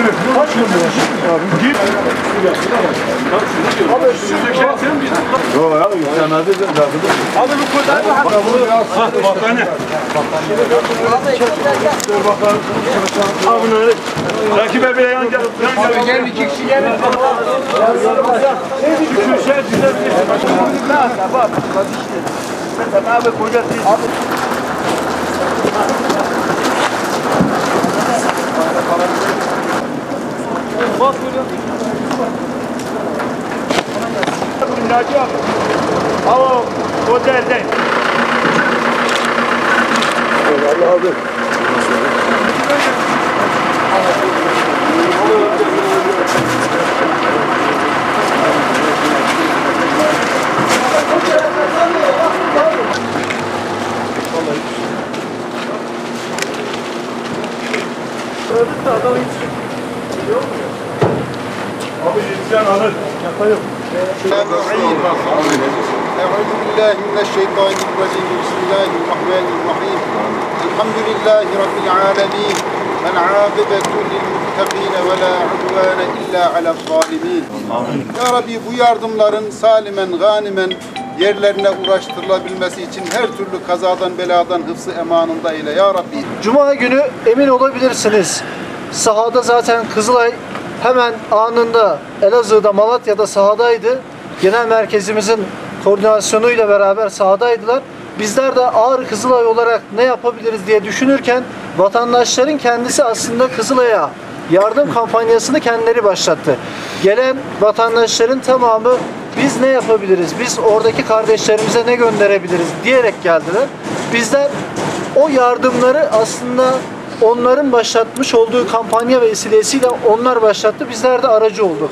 Kaç gün abi? Git. Abi yok ya, cenaze de lazım. Abi bu kadar mı? Battaniye. Dur bakalım. Abi bunları. Rakibe bile yan gel. Gel iki kişi gelin. Şu şey güzel bir şey. Bak. Mesela abi koca abi. Bak burada. Naci abi. Hava otelde. Allah abi. Öldü adam hiç yok mu? Abi yetişen alır. Yapayım. أعوذ بالله من الشيطان الرجيم بسم الله الرحمن الرحيم الحمد لله رب العالمين العاقبة للمتقين ولا عدوان إلا على الظالمين. Ya Rabbi bu yardımların salimen ganimen yerlerine ulaştırılabilmesi için her türlü kazadan beladan hıfzı emanında eyle ya Rabbi. Cuma günü emin olabilirsiniz. Sahada zaten Kızılay hemen anında Elazığ'da, Malatya'da sahadaydı. Genel merkezimizin koordinasyonuyla beraber sahadaydılar. Bizler de Ağrı Kızılay olarak ne yapabiliriz diye düşünürken vatandaşların kendisi aslında Kızılay'a yardım kampanyasını kendileri başlattı. Gelen vatandaşların tamamı biz ne yapabiliriz, biz oradaki kardeşlerimize ne gönderebiliriz diyerek geldiler. Bizler o yardımları aslında onların başlatmış olduğu kampanya vesilesiyle onlar başlattı. Bizler de aracı olduk.